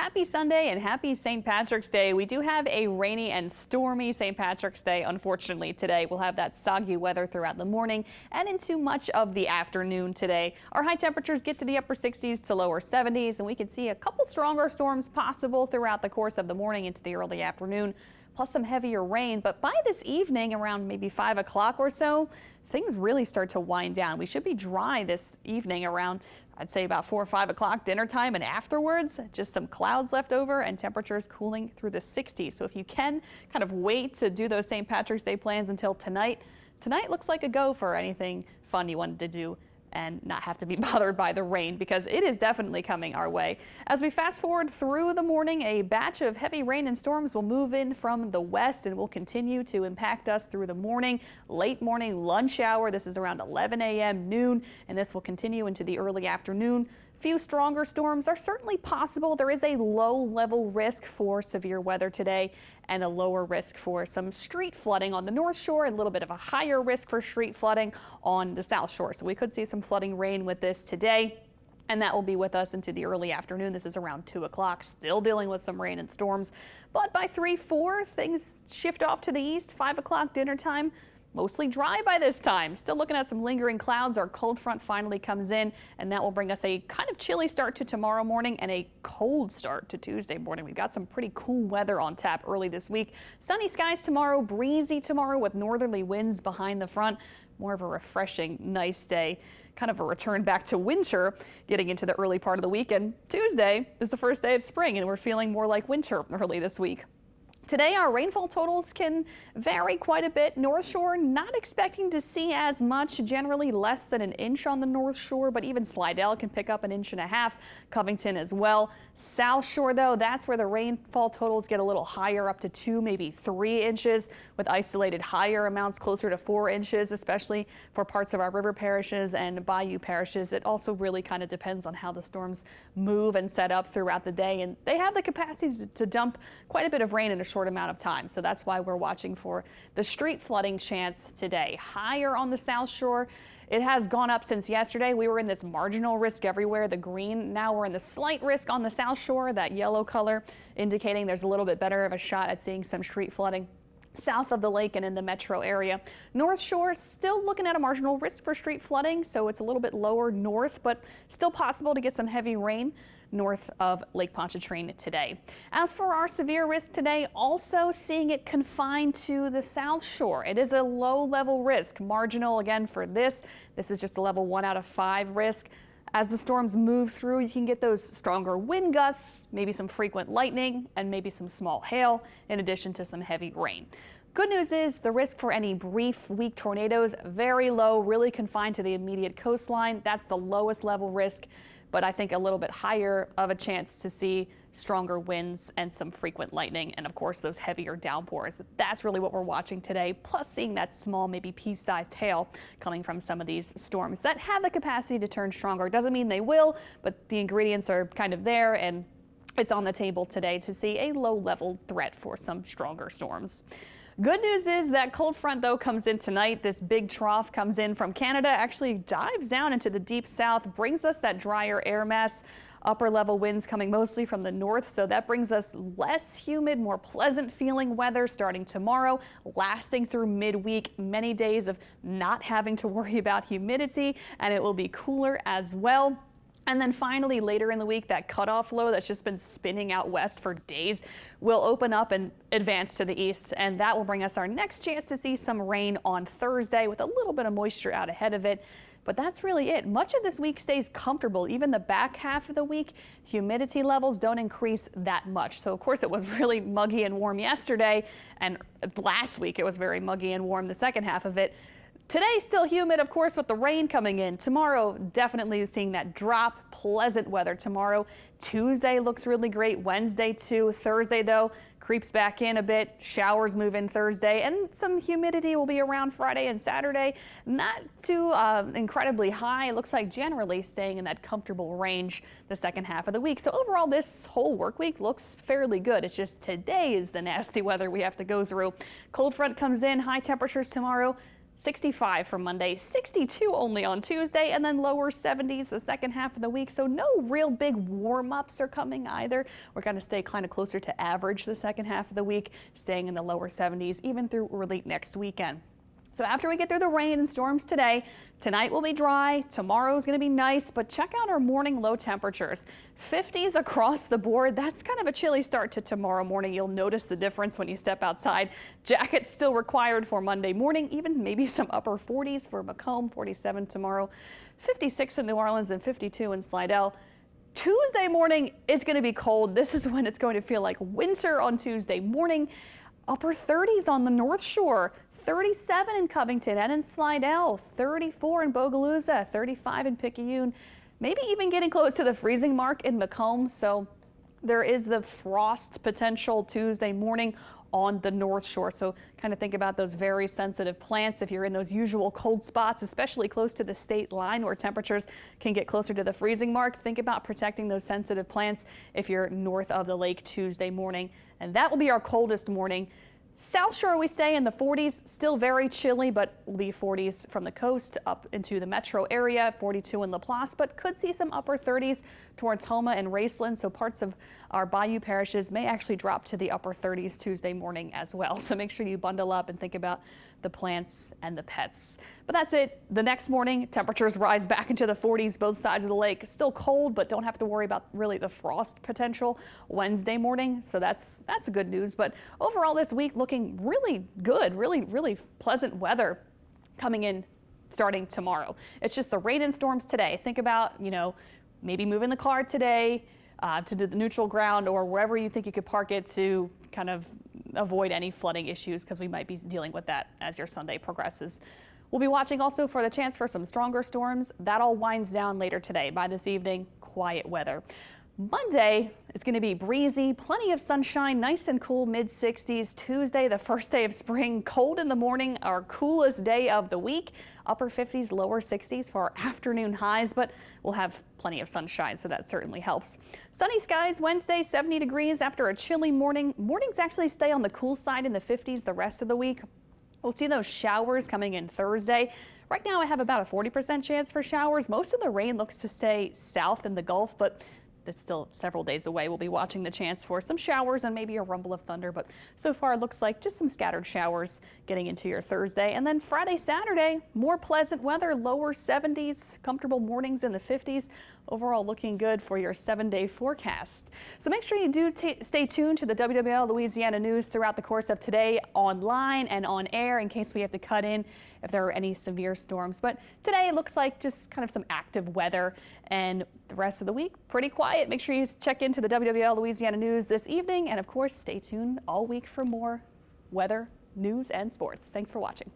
Happy Sunday and happy St. Patrick's Day. We do have a rainy and stormy St. Patrick's Day, unfortunately, today. We'll have that soggy weather throughout the morning and into much of the afternoon today. Our high temperatures get to the upper 60s to lower 70s, and we can see a couple stronger storms possible throughout the course of the morning into the early afternoon, plus some heavier rain. But by this evening, around maybe 5 o'clock or so, things really start to wind down. We should be dry this evening around, I'd say, about 4 or 5 o'clock dinner time, and afterwards just some clouds left over and temperatures cooling through the 60s. So if you can kind of wait to do those St. Patrick's Day plans until tonight looks like a go for anything fun you wanted to do and not have to be bothered by the rain, because it is definitely coming our way. As we fast forward through the morning, a batch of heavy rain and storms will move in from the west and will continue to impact us through the morning, late morning, lunch hour. This is around 11 a.m., noon, and this will continue into the early afternoon. Few stronger storms are certainly possible. There is a low level risk for severe weather today and a lower risk for some street flooding on the North Shore, and a little bit of a higher risk for street flooding on the South Shore. So we could see some flooding rain with this today, and that will be with us into the early afternoon. This is around 2 o'clock, still dealing with some rain and storms. But by 3, 4, things shift off to the east. 5 o'clock dinner time. Mostly dry by this time. Still looking at some lingering clouds. Our cold front finally comes in, and that will bring us a kind of chilly start to tomorrow morning and a cold start to Tuesday morning. We've got some pretty cool weather on tap early this week. Sunny skies tomorrow, breezy tomorrow with northerly winds behind the front. More of a refreshing, nice day. Kind of a return back to winter getting into the early part of the week. And Tuesday is the first day of spring, and we're feeling more like winter early this week. Today, our rainfall totals can vary quite a bit. North Shore, not expecting to see as much, generally less than an inch on the North Shore, but even Slidell can pick up 1.5 inches, Covington as well. South Shore, though, that's where the rainfall totals get a little higher, up to 2, maybe 3 inches, with isolated higher amounts closer to 4 inches, especially for parts of our river parishes and bayou parishes. It also really kind of depends on how the storms move and set up throughout the day, and they have the capacity to dump quite a bit of rain in a short amount of time. So that's why we're watching for the street flooding chance today. Higher on the South Shore. It has gone up since yesterday. We were in this marginal risk everywhere, the green. Now we're in the slight risk on the South Shore, that yellow color indicating there's a little bit better of a shot at seeing some street flooding south of the lake and in the metro area. North Shore still looking at a marginal risk for street flooding, so it's a little bit lower north, but still possible to get some heavy rain north of Lake Pontchartrain today. As for our severe risk today, also seeing it confined to the South Shore. It is a low level risk, marginal again for this. This is just a level 1 out of 5 risk. As the storms move through, you can get those stronger wind gusts, maybe some frequent lightning, and maybe some small hail, in addition to some heavy rain. Good news is the risk for any brief, weak tornadoes, very low, really confined to the immediate coastline. That's the lowest level risk, but I think a little bit higher of a chance to see stronger winds and some frequent lightning, and of course those heavier downpours. That's really what we're watching today, plus seeing that small, maybe pea-sized hail coming from some of these storms that have the capacity to turn stronger. Doesn't mean they will, but the ingredients are kind of there, and it's on the table today to see a low-level threat for some stronger storms. Good news is that cold front, though, comes in tonight. This big trough comes in from Canada, actually dives down into the deep south, brings us that drier air mass. Upper level winds coming mostly from the north, so that brings us less humid, more pleasant feeling weather starting tomorrow, lasting through midweek. Many days of not having to worry about humidity, and it will be cooler as well. And then finally, later in the week, that cutoff low that's just been spinning out west for days will open up and advance to the east. And that will bring us our next chance to see some rain on Thursday, with a little bit of moisture out ahead of it. But that's really it. Much of this week stays comfortable. Even the back half of the week, humidity levels don't increase that much. So of course it was really muggy and warm yesterday, and last week it was very muggy and warm the second half of it. Today, still humid, of course, with the rain coming in. Tomorrow, definitely seeing that drop. Pleasant weather tomorrow. Tuesday looks really great. Wednesday, too. Thursday, though, creeps back in a bit. Showers move in Thursday, and some humidity will be around Friday and Saturday. Not too incredibly high. It looks like generally staying in that comfortable range the second half of the week. So overall, this whole work week looks fairly good. It's just today is the nasty weather we have to go through. Cold front comes in. High temperatures tomorrow. 65 for Monday, 62 only on Tuesday, and then lower 70s the second half of the week. So no real big warm-ups are coming either. We're going to stay kind of closer to average the second half of the week, staying in the lower 70s even through early next weekend. So after we get through the rain and storms today, tonight will be dry, tomorrow is going to be nice, but check out our morning low temperatures. 50s across the board. That's kind of a chilly start to tomorrow morning. You'll notice the difference when you step outside. Jackets still required for Monday morning, even maybe some upper 40s for Macomb, 47 tomorrow, 56 in New Orleans and 52 in Slidell. Tuesday morning, it's going to be cold. This is when it's going to feel like winter on Tuesday morning. Upper 30s on the North Shore. 37 in Covington and in Slidell, 34 in Bogalusa, 35 in Picayune, maybe even getting close to the freezing mark in Macomb. So there is the frost potential Tuesday morning on the North Shore. So kind of think about those very sensitive plants if you're in those usual cold spots, especially close to the state line where temperatures can get closer to the freezing mark. Think about protecting those sensitive plants if you're north of the lake Tuesday morning. And that will be our coldest morning. South Shore, we stay in the 40s, still very chilly, but will be 40s from the coast up into the metro area, 42 in Laplace, but could see some upper 30s towards Homa and Raceland. So parts of our bayou parishes may actually drop to the upper 30s Tuesday morning as well. So make sure you bundle up and think about the plants and the pets. But that's it. The next morning, temperatures rise back into the 40s, both sides of the lake. Still cold, but don't have to worry about really the frost potential Wednesday morning. So that's good news. But overall this week looking really good, really pleasant weather coming in starting tomorrow. It's just the rain and storms today. Think about, maybe moving the car today to the neutral ground or wherever you think you could park it to kind of avoid any flooding issues, because we might be dealing with that as your Sunday progresses. We'll be watching also for the chance for some stronger storms. That all winds down later today. By this evening, quiet weather. Monday, it's going to be breezy, plenty of sunshine, nice and cool, mid-60s. Tuesday, the first day of spring, cold in the morning, our coolest day of the week. Upper 50s, lower 60s for our afternoon highs, but we'll have plenty of sunshine, so that certainly helps. Sunny skies Wednesday, 70 degrees after a chilly morning. Mornings actually stay on the cool side in the 50s the rest of the week. We'll see those showers coming in Thursday. Right now, I have about a 40% chance for showers. Most of the rain looks to stay south in the Gulf, but that's still several days away. We'll be watching the chance for some showers and maybe a rumble of thunder, but so far it looks like just some scattered showers getting into your Thursday. And then Friday, Saturday, more pleasant weather, lower 70s, comfortable mornings in the 50s. Overall looking good for your 7-day forecast. So make sure you do stay tuned to the WWL Louisiana News throughout the course of today, online and on air, in case we have to cut in if there are any severe storms. But today it looks like just kind of some active weather, and the rest of the week pretty quiet. Make sure you check into the WWL Louisiana News this evening, and of course stay tuned all week for more weather, news, and sports. Thanks for watching.